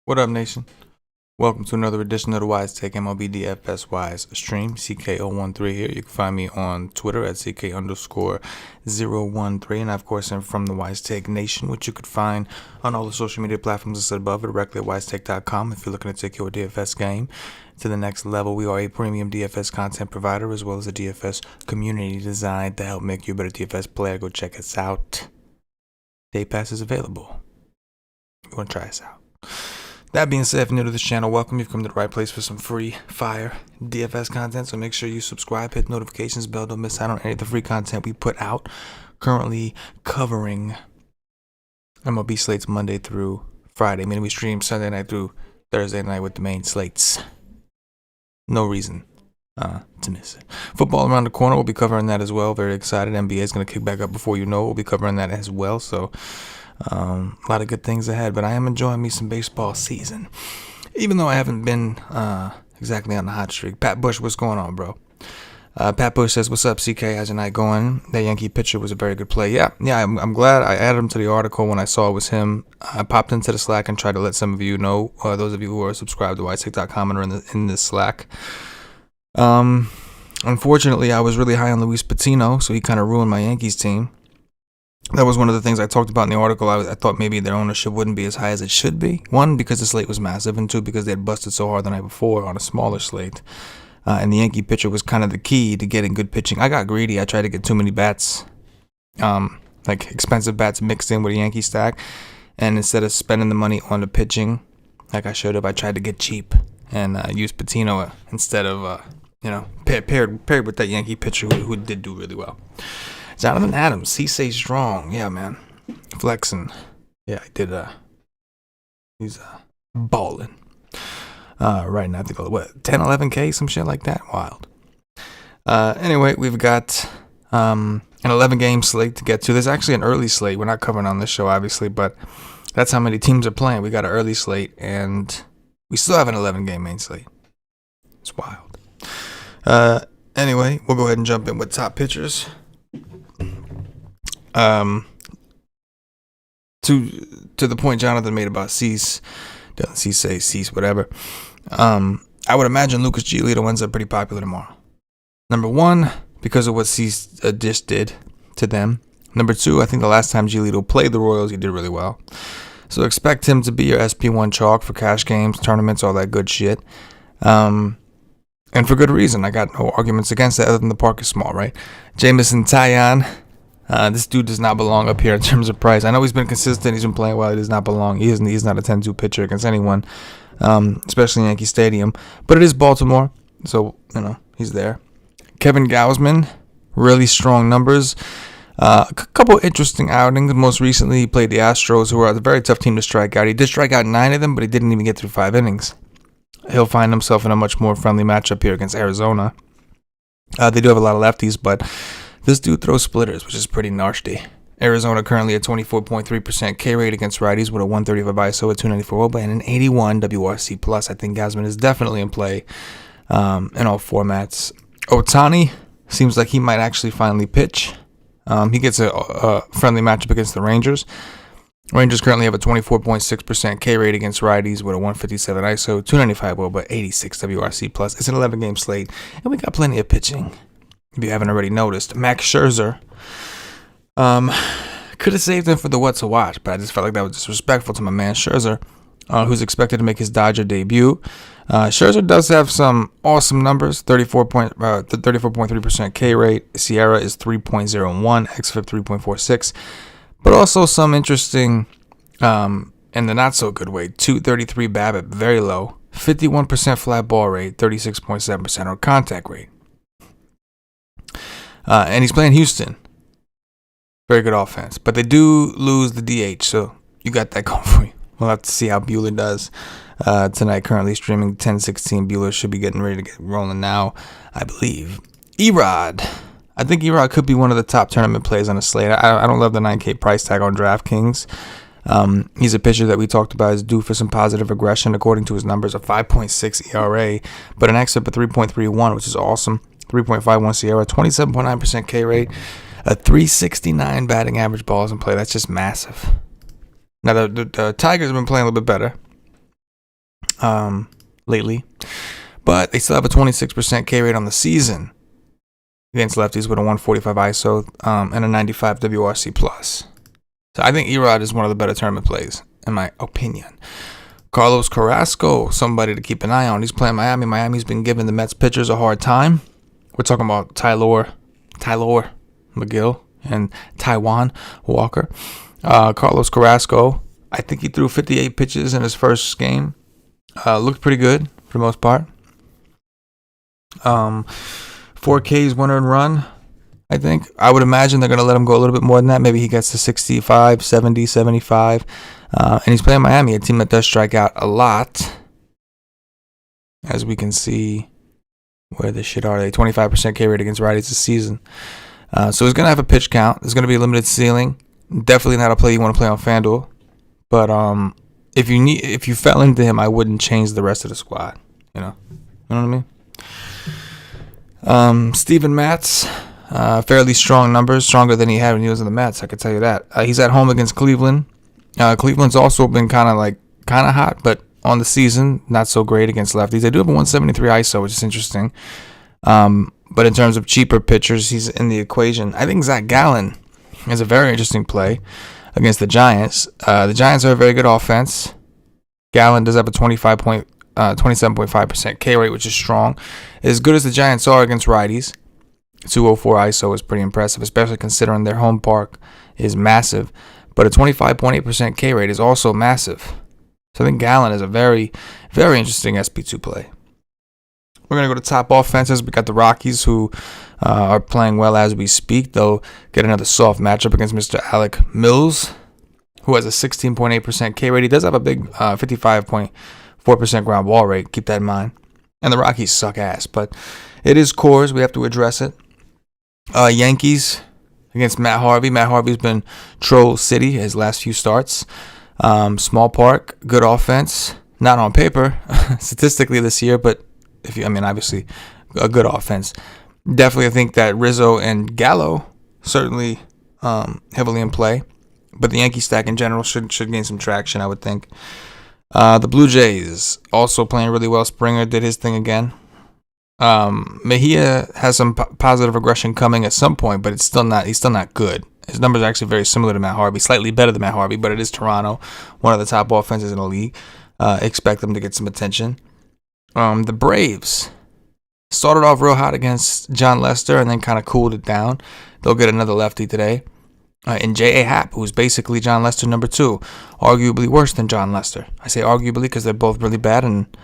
What up, nation? Welcome to another edition of the WiseTake MLB DFS Wise stream. CK013 here. You can find me on Twitter at CK_013. And of course, I'm from the WiseTake Nation, which you could find on all the social media platforms listed above or directly at WiseTake.com. If you're looking to take your DFS game to the next level, we are a premium DFS content provider as well as a DFS community designed to help make you a better DFS player. Go check us out. Day Pass is available. You want to try us out. That being said, if you're new to this channel, welcome. You've come to the right place for some free fire DFS content, so make sure you subscribe, hit the notifications bell, don't miss out on any of the free content we put out. Currently covering MLB slates Monday through Friday, meaning we stream Sunday night through Thursday night with the main slates. No reason to miss it. Football around the corner, we'll be covering that as well. Very excited. NBA is going to kick back up before you know it. We'll be covering that as well, so a lot of good things ahead, but I am enjoying me some baseball season, even though I haven't been exactly on the hot streak. Pat Bush, what's going on, bro? Pat Bush says, what's up, CK? How's your night going? That Yankee pitcher was a very good play. Yeah, I'm glad I added him to the article when I saw it was him. I popped into the Slack and tried to let some of you know, those of you who are subscribed to WiseTake.com and are in this Slack. Unfortunately, I was really high on Luis Patino, so he kind of ruined my Yankees team. That was one of the things I talked about in the article. I thought maybe their ownership wouldn't be as high as it should be. One, because the slate was massive, and two, because they had busted so hard the night before on a smaller slate. And the Yankee pitcher was kind of the key to getting good pitching. I got greedy. I tried to get too many bats, like expensive bats mixed in with a Yankee stack. And instead of spending the money on the pitching, like I should have, I tried to get cheap and use Patino instead of, paired with that Yankee pitcher who did do really well. Jonathan Adams, he stays strong. Yeah, man. Flexing. Yeah, I did. He's balling. Right now, I think, 10, 11K, some shit like that. Wild. Anyway, we've got an 11-game slate to get to. There's actually an early slate. We're not covering on this show, obviously, but that's how many teams are playing. We got an early slate, and we still have an 11-game main slate. It's wild. Anyway, we'll go ahead and jump in with top pitchers. To the point Jonathan made about Cease, whatever. I would imagine Lucas Giolito ends up pretty popular tomorrow. Number one, because of what Cease just did to them. Number two, I think the last time Giolito played the Royals, he did really well. So expect him to be your SP1 chalk for cash games, tournaments, all that good shit. And for good reason. I got no arguments against that other than the park is small, right? Jameson Taillon. This dude does not belong up here in terms of price. I know he's been consistent. He's been playing well. He does not belong. He's not a 10-2 pitcher against anyone, especially in Yankee Stadium. But it is Baltimore, so, he's there. Kevin Gausman, really strong numbers. A couple interesting outings. Most recently, he played the Astros, who are a very tough team to strike out. He did strike out 9 of them, but he didn't even get through 5 innings. He'll find himself in a much more friendly matchup here against Arizona. They do have a lot of lefties, but this dude throws splitters, which is pretty nasty. Arizona currently at 24.3% K rate against righties with a 135 ISO, a 294 WOBA, and an 81 WRC plus. I think Gausman is definitely in play in all formats. Ohtani seems like he might actually finally pitch. He gets a friendly matchup against the Rangers. Rangers currently have a 24.6% K rate against righties with a 157 ISO, 295 WOBA, 86 WRC plus. It's an 11-game slate, and we got plenty of pitching. If you haven't already noticed, Max Scherzer could have saved him for the what to watch, but I just felt like that was disrespectful to my man Scherzer, who's expected to make his Dodger debut. Scherzer does have some awesome numbers: 34.3% K rate. Sierra is 3.01, xFIP 3.46, but also some interesting, in the not so good way, 233 BABIP, very low, 51% flat ball rate, 36.7% on contact rate. And he's playing Houston. Very good offense. But they do lose the DH, so you got that going for you. We'll have to see how Buehler does tonight. Currently streaming 10-16. Buehler should be getting ready to get rolling now, I believe. Erod. I think Erod could be one of the top tournament plays on the slate. I don't love the 9K price tag on DraftKings. He's a pitcher that we talked about is due for some positive regression according to his numbers, a 5.6 ERA, but an xFIP of 3.31, which is awesome. 3.51 Sierra, 27.9% K rate, a 369 batting average balls in play. That's just massive. Now, the Tigers have been playing a little bit better. lately. But they still have a 26% K rate on the season against lefties with a 145 ISO and a 95 WRC plus. So I think Erod is one of the better tournament plays, in my opinion. Carlos Carrasco, somebody to keep an eye on. He's playing Miami. Miami's been giving the Mets pitchers a hard time. We're talking about Tyler McGill and Taijuan Walker. Carlos Carrasco, I think he threw 58 pitches in his first game. Looked pretty good for the most part. 4 Ks, 1 earned run, I think. I would imagine they're going to let him go a little bit more than that. Maybe he gets to 65, 70, 75. And he's playing Miami, a team that does strike out a lot. As we can see, where the shit are they? 25% K rate against righties this season. So he's going to have a pitch count. There's going to be a limited ceiling. Definitely not a play you want to play on FanDuel. But if you fell into him, I wouldn't change the rest of the squad. You know what I mean? Steven Matz, fairly strong numbers, stronger than he had when he was in the Mets, I could tell you that. He's at home against Cleveland. Cleveland's also been kind of hot, but on the season, not so great against lefties. They do have a 173 ISO, which is interesting. But in terms of cheaper pitchers, he's in the equation. I think Zach Gallen is a very interesting play against the Giants. The Giants are a very good offense. Gallen does have a 27.5% K rate, which is strong. As good as the Giants are against righties, 204 ISO is pretty impressive, especially considering their home park is massive. But a 25.8% K rate is also massive. So I think Gallen is a very, very interesting SP2 play. We're going to go to top offenses. We got the Rockies, who are playing well as we speak. They'll get another soft matchup against Mr. Alec Mills, who has a 16.8% K rate. He does have a big 55.4% ground ball rate. Keep that in mind. And the Rockies suck ass, but it is cores. We have to address it. Yankees against Matt Harvey. Matt Harvey's been Troll City his last few starts. Small park, good offense. Not on paper, statistically this year, but obviously a good offense. Definitely, I think that Rizzo and Gallo certainly heavily in play, but the Yankee stack in general should gain some traction, I would think. The Blue Jays also playing really well. Springer did his thing again. Mejia has some positive regression coming at some point, but he's still not good. His numbers are actually very similar to Matt Harvey, slightly better than Matt Harvey, but it is Toronto, one of the top offenses in the league. Expect them to get some attention. The Braves started off real hot against John Lester and then kind of cooled it down. They'll get another lefty today. And J.A. Happ, who's basically John Lester number 2, arguably worse than John Lester. I say arguably because they're both really bad, and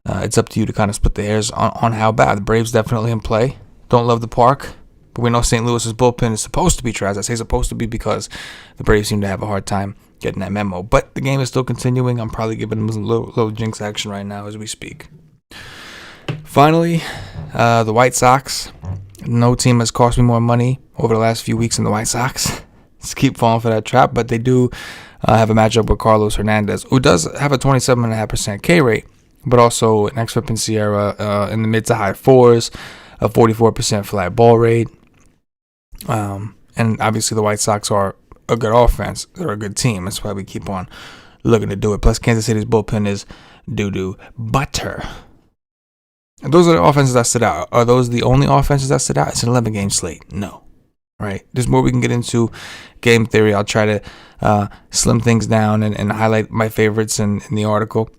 it's up to you to kind of split the hairs on how bad. The Braves definitely in play. Don't love the park, but we know St. Louis's bullpen is supposed to be trash. I say supposed to be because the Braves seem to have a hard time getting that memo. But the game is still continuing. I'm probably giving them a little jinx action right now as we speak. Finally, the White Sox. No team has cost me more money over the last few weeks than the White Sox. Just keep falling for that trap, but they do have a matchup with Carlos Hernandez, who does have a 27.5% K rate, but also an XFIP and Sierra in the mid to high 4s, a 44% fly ball rate. And obviously the White Sox are a good offense. They're a good team. That's why we keep on looking to do it. Plus, Kansas City's bullpen is doo-doo butter. And those are the offenses that stood out. Are those the only offenses that stood out? It's an 11-game slate. No. Right? There's more we can get into game theory. I'll try to slim things down and highlight my favorites in the article,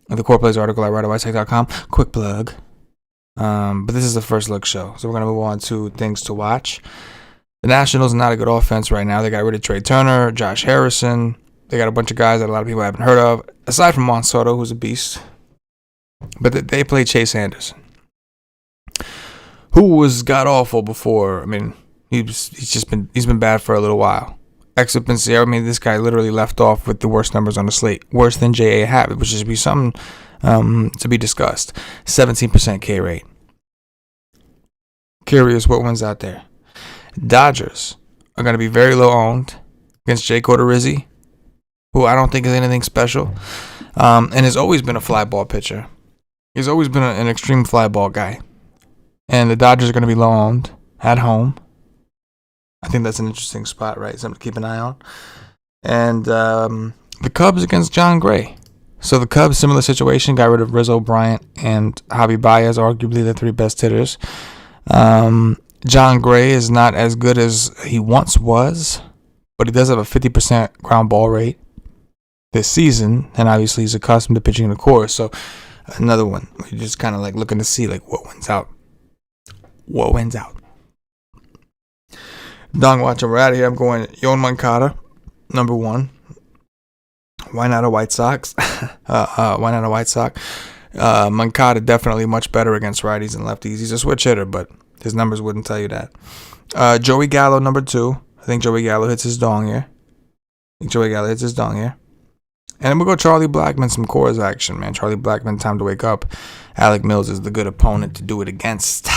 the Core Plays article I write at WiseTake.com. Quick plug. But this is the first look show, so we're going to move on to things to watch. The Nationals are not a good offense right now. They got rid of Trey Turner, Josh Harrison. They got a bunch of guys that a lot of people haven't heard of, aside from Juan Soto, who's a beast. But they play Chase Anderson, who was god-awful before. I mean, he's been bad for a little while. Except in Sierra, this guy literally left off with the worst numbers on the slate. Worse than J.A. Happ, which should be something to be discussed. 17% K rate. Curious what one's out there. Dodgers are going to be very low owned against Jake Odorizzi, who I don't think is anything special, and has always been a fly ball pitcher. He's always been an extreme fly ball guy. And the Dodgers are going to be low owned at home. I think that's an interesting spot, right? Something to keep an eye on. And the Cubs against John Gray. So the Cubs, similar situation, got rid of Rizzo, Bryant, and Javi Baez, arguably the 3 best hitters. John Gray is not as good as he once was, but he does have a 50% ground ball rate this season, and obviously he's accustomed to pitching in the core. So another one, you're just kind of like looking to see like what wins out. What wins out? Dong watching, we're out of here. I'm going Yoan Moncada, number 1. Why not a White Sox? Why not a White Sox? Moncada definitely much better against righties and lefties. He's a switch hitter, but his numbers wouldn't tell you that. Joey Gallo, number 2. I think Joey Gallo hits his dong here. And then we'll go Charlie Blackman, some Coors action, man. Charlie Blackman, time to wake up. Alec Mills is the good opponent to do it against.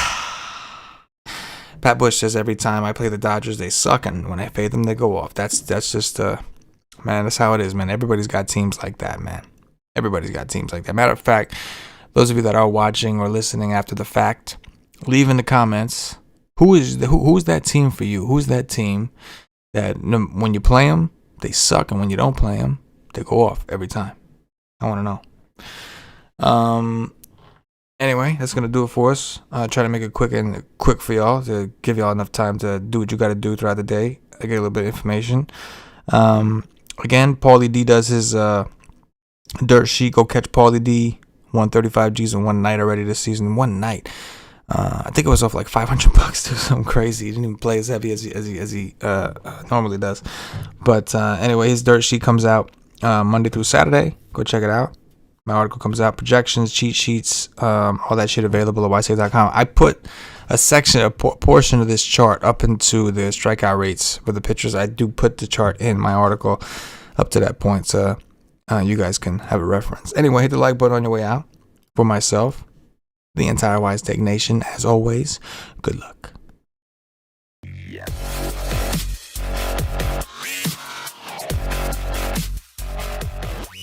Pat Bush says every time I play the Dodgers, they suck, and when I fade them, they go off. That's just, man, that's how it is, man. Everybody's got teams like that, man. Everybody's got teams like that. Matter of fact, those of you that are watching or listening after the fact, leave in the comments, who's that team for you? Who's that team that when you play them, they suck, and when you don't play them, they go off every time? I want to know. Anyway, that's gonna do it for us. Try to make it quick for y'all to give y'all enough time to do what you got to do throughout the day. I get a little bit of information. Again, Paulie D does his dirt sheet. Go catch Paulie D. 135 G's in one night already this season. One night. I think it was off like $500 too. Something crazy. He didn't even play as heavy as he normally does. But anyway, his dirt sheet comes out Monday through Saturday. Go check it out. My article comes out, projections, cheat sheets, all that shit available at WiseTake.com. I put a portion of this chart up into the strikeout rates for the pitchers. I do put the chart in my article up to that point, so you guys can have a reference. Anyway, hit the like button on your way out. For myself, the entire WiseTake Nation, as always, good luck.